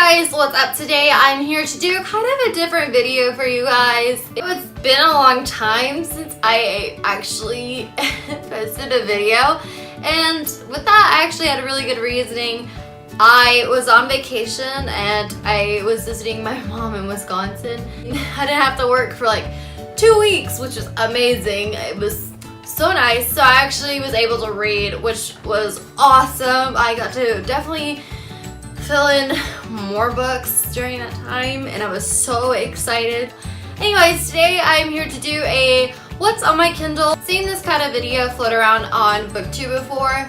guys, what's up? Today I'm here to do kind of a different video for you guys. It's been a long time since I actually posted a video, and with that I actually had a really good reasoning. I was on vacation and I was visiting my mom in Wisconsin. I didn't have to work for like 2 weeks, which was amazing. It was so nice. So I actually was able to read, which was awesome. I got to definitely fill in more books during that time and I was so excited. Anyways, today I'm here to do a what's on my Kindle. Seen this kind of video float around on BookTube before,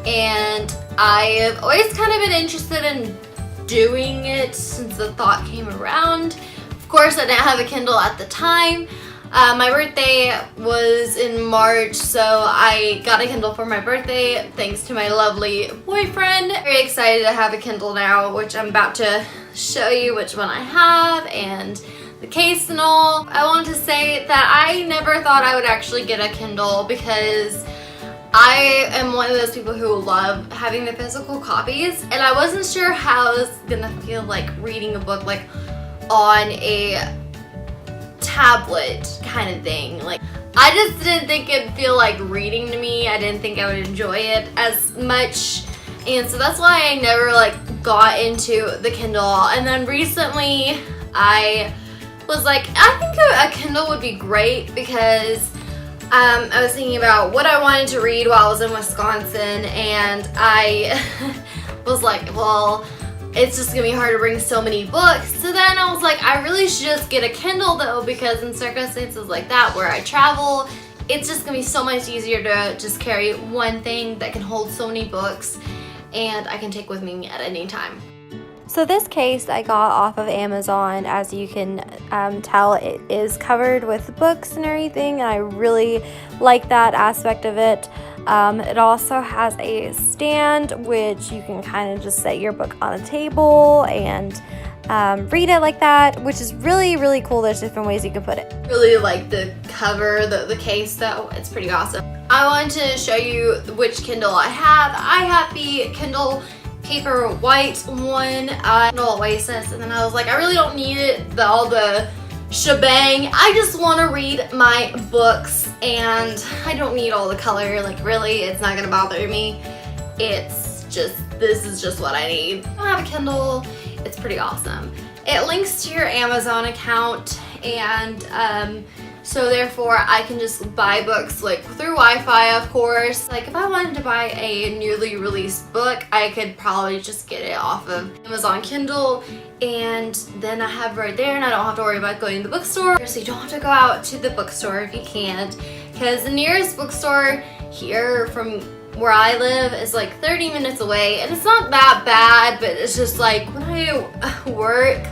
and I've always kind of been interested in doing it since the thought came around. Of course, I didn't have a Kindle at the time. My birthday was in March, so I got a Kindle for my birthday thanks to my lovely boyfriend. Very excited to have a Kindle now, which I'm about to show you which one I have and the case and all. I want to say that I never thought I would actually get a Kindle because I am one of those people who love having the physical copies, and I wasn't sure how I was gonna feel like reading a book like on a tablet kind of thing. Like, I just didn't think it'd feel like reading to me. I didn't think I would enjoy it as much, and so that's why I never like got into the Kindle. And then recently I was like, I think a Kindle would be great because I was thinking about what I wanted to read while I was in Wisconsin, and I was like, well, it's just gonna be hard to bring so many books. So then I was like, I really should just get a Kindle though, because in circumstances like that where I travel, it's just gonna be so much easier to just carry one thing that can hold so many books and I can take with me at any time. So this case I got off of Amazon. As you can tell, it is covered with books and everything, and I really like that aspect of it. It also has a stand, which you can kind of just set your book on a table and read it like that, which is really, really cool. There's different ways you can put it. Really like the cover, the case though. It's pretty awesome. I wanted to show you which Kindle I have. I have the Kindle paper white one, Kindle Oasis, and then I was like, I really don't need it, all the shebang. I just want to read my books and I don't need all the color. Like, really, it's not gonna bother me. It's just, this is just what I need. I have a Kindle. It's pretty awesome. It links to your Amazon account, and so therefore I can just buy books like through Wi-Fi, of course. Like, if I wanted to buy a newly released book, I could probably just get it off of Amazon Kindle, and then I have it right there and I don't have to worry about going to the bookstore. So you don't have to go out to the bookstore if you can't, because the nearest bookstore here from where I live is like 30 minutes away, and it's not that bad, but it's just like when I work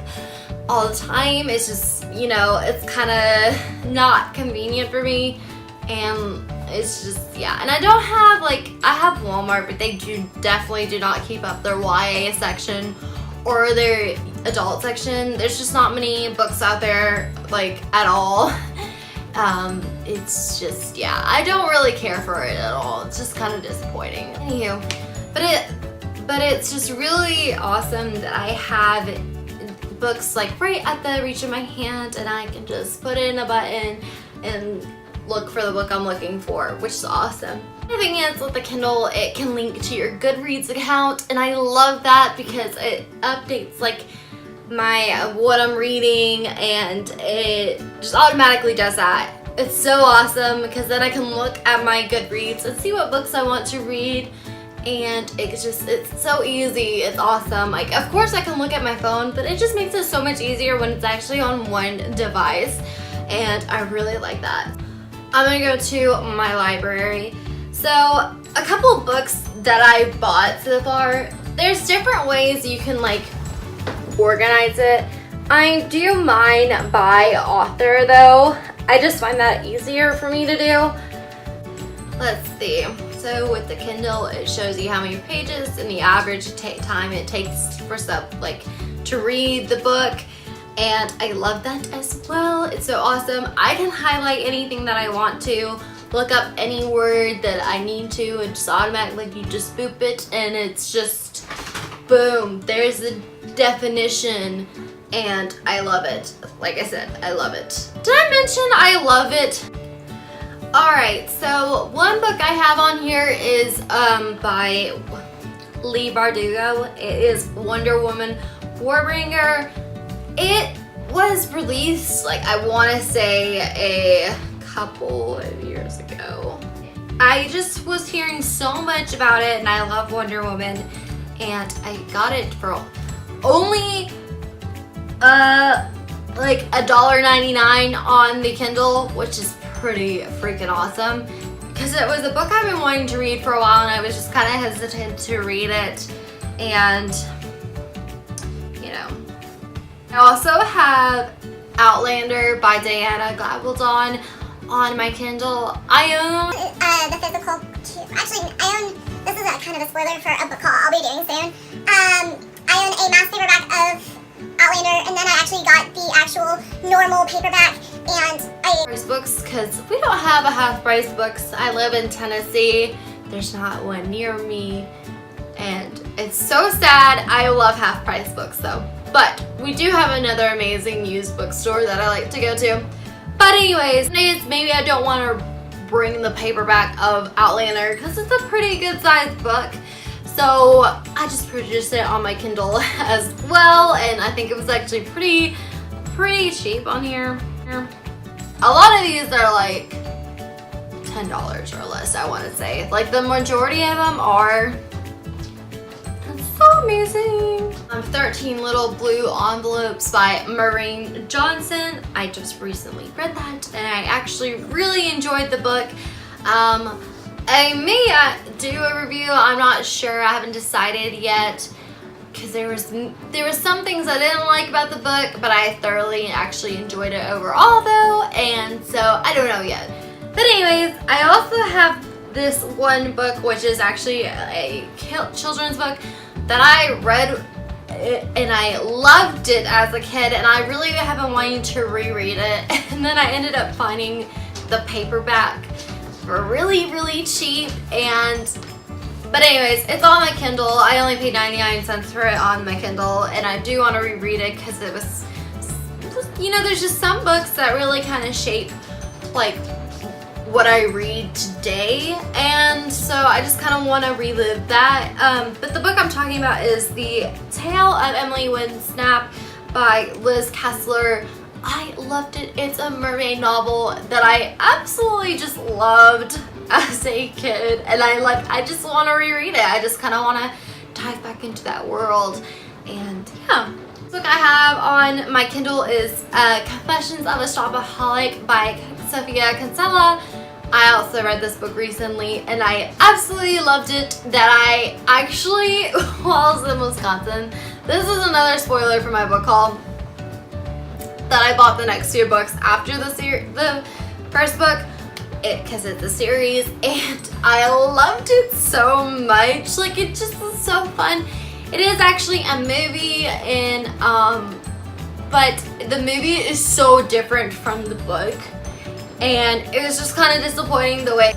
all the time, it's just, you know, it's kind of not convenient for me, and it's just, yeah. And I don't have, like, I have Walmart, but they definitely do not keep up their YA section or their adult section. There's just not many books out there, like, at all. It's just, yeah, I don't really care for it at all. It's just kind of disappointing. Anywho, but it's just really awesome that I have books like right at the reach of my hand, and I can just put in a button and look for the book I'm looking for, which is awesome. The thing is, with the Kindle, it can link to your Goodreads account, and I love that because it updates like my what I'm reading, and it just automatically does that. It's so awesome because then I can look at my Goodreads and see what books I want to read, and it's so easy. It's awesome. Like, of course I can look at my phone, but it just makes it so much easier when it's actually on one device, and I really like that. I'm gonna go to my library. So a couple books that I bought so far, there's different ways you can like organize it. I do mine by author though. I just find that easier for me to do. Let's see. So with the Kindle, it shows you how many pages and the average time it takes for stuff like to read the book, and I love that as well. It's so awesome. I can highlight anything that I want to, look up any word that I need to, and just automatically you just boop it, and it's just boom, there's the definition, and I love it. Like I said, I love it. Did I mention I love it? Alright, so one book I have on here is by Lee Bardugo. It is Wonder Woman Warbringer. It was released, like, I want to say a couple of years ago. I just was hearing so much about it, and I love Wonder Woman, and I got it for only like $1.99 on the Kindle, which is pretty freaking awesome, because it was a book I've been wanting to read for a while, and I was just kind of hesitant to read it. And you know, I also have Outlander by Diana Gabaldon on my Kindle. I own the physical, actually I own, this is a kind of a spoiler for a book haul I'll be doing soon. I own a mass paperback of Outlander, and then I actually got the actual normal paperback, and price books, because we don't have a half price books. I live in Tennessee. There's not one near me, and it's so sad. I love half price books though, but we do have another amazing used bookstore that I like to go to. But anyways, maybe I don't want to bring the paperback of Outlander because it's a pretty good sized book. So I just purchased it on my Kindle as well, and I think it was actually pretty cheap on here. A lot of these are like $10 or less, I want to say. Like the majority of them are. That's so amazing. 13 Little Blue Envelopes by Maureen Johnson. I just recently read that, and I actually really enjoyed the book. I may do a review. I'm not sure. I haven't decided yet, because there was some things I didn't like about the book, but I thoroughly actually enjoyed it overall though, and so I don't know yet. But anyways, I also have this one book, which is actually a children's book that I read and I loved it as a kid, and I really have been wanting to reread it, and then I ended up finding the paperback for really cheap. But anyways, it's on my Kindle. I only paid 99 cents for it on my Kindle, and I do want to reread it because it was, you know, there's just some books that really kind of shape like what I read today, and so I just kind of want to relive that. But the book I'm talking about is The Tale of Emily Winsnap by Liz Kessler. I loved it. It's a mermaid novel that I absolutely just loved as a kid, and I just want to reread it. I just kind of want to dive back into that world. And yeah, the book I have on my Kindle is Confessions of a Shopaholic by Sophia Kinsella. I also read this book recently, and I absolutely loved it. That I actually, while I was in Wisconsin, this is another spoiler for my book haul, that I bought the next 2 books after the first book, because it's a series, and I loved it so much. Like, it just was so fun. It is actually a movie, and but the movie is so different from the book, and it was just kind of disappointing the way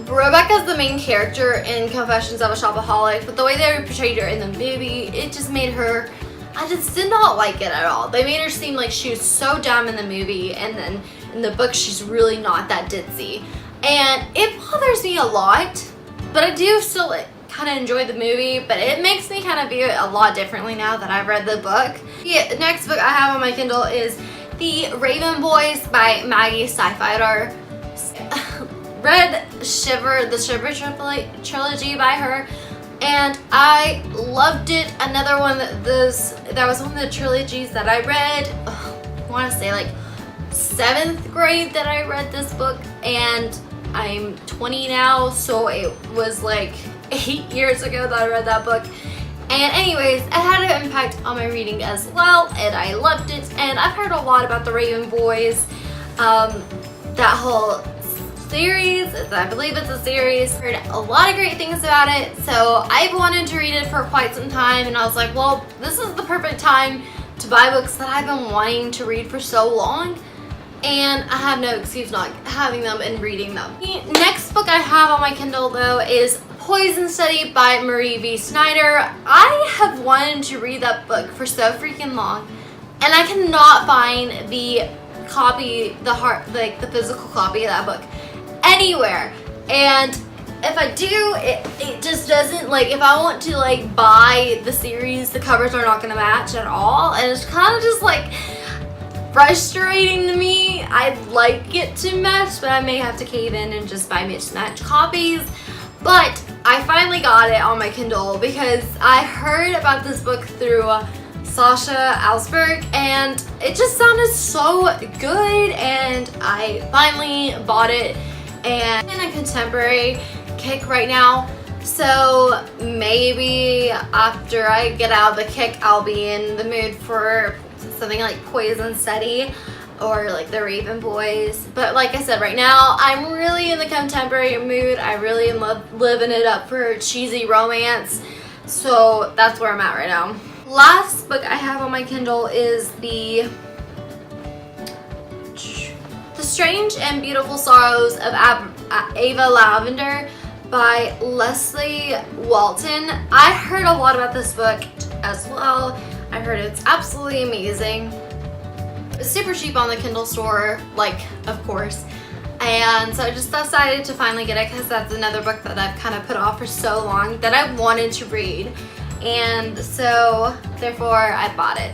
Rebecca's the main character in Confessions of a Shopaholic, but the way they portrayed her in the movie, it just made her, I just did not like it at all. They made her seem like she was so dumb in the movie, and then in the book she's really not that ditzy. And it bothers me a lot, but I do still kind of enjoy the movie, but it makes me kind of view it a lot differently now that I've read the book. The next book I have on my Kindle is The Raven Boys by Maggie Stiefvater. Read the Shiver trilogy by her, and I loved it. Another one that was one of the trilogies that I read, I want to say like 7th grade that I read this book, and I'm 20 now, so it was like 8 years ago that I read that book. And anyways, it had an impact on my reading as well, and I loved it. And I've heard a lot about the Raven Boys, that whole series. I believe it's a series. Heard a lot of great things about it, so I've wanted to read it for quite some time, and I was like, well, this is the perfect time to buy books that I've been wanting to read for so long, and I have no excuse not having them and reading them. The next book I have on my Kindle though is Poison Study by Marie V. Snyder. I have wanted to read that book for so freaking long, and I cannot find the copy, the physical copy of that book anywhere. And if I do, it just doesn't, like, if I want to like buy the series, the covers are not gonna match at all, and it's kind of just like frustrating to me. I'd like it to match, but I may have to cave in and just buy mismatched copies. But I finally got it on my Kindle because I heard about this book through Sasha Alsberg, and it just sounded so good, and I finally bought it. And I'm in a contemporary kick right now, so maybe after I get out of the kick, I'll be in the mood for something like Poison Study or like the Raven Boys. But like I said, right now I'm really in the contemporary mood. I really am living it up for cheesy romance, so that's where I'm at right now. Last book I have on my Kindle is The Strange and Beautiful Sorrows of Ava Lavender by Leslie Walton. I heard a lot about this book as well. I heard it's absolutely amazing. It's super cheap on the Kindle store, like, of course. And so I just decided to finally get it because that's another book that I've kind of put off for so long that I wanted to read. And so, therefore, I bought it.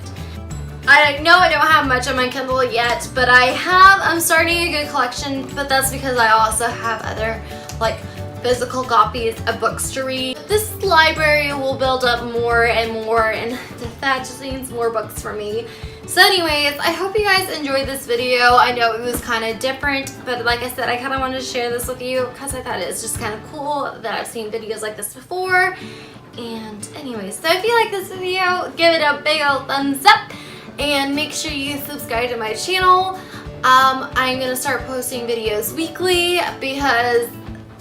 I know I don't have much on my Kindle yet, but I'm starting a good collection, but that's because I also have other, like, physical copies of books to read. This library will build up more and more, and that just means more books for me. So anyways, I hope you guys enjoyed this video. I know it was kind of different, but like I said, I kind of wanted to share this with you because I thought it was just kind of cool that I've seen videos like this before. And anyways, so if you like this video, give it a big old thumbs up and make sure you subscribe to my channel. I'm gonna start posting videos weekly because,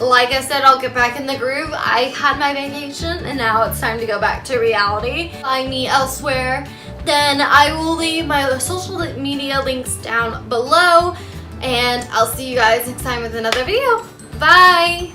like I said, I'll get back in the groove. I had my vacation and now it's time to go back to reality. Find me elsewhere, then I will leave my social media links down below, and I'll see you guys next time with another video. Bye!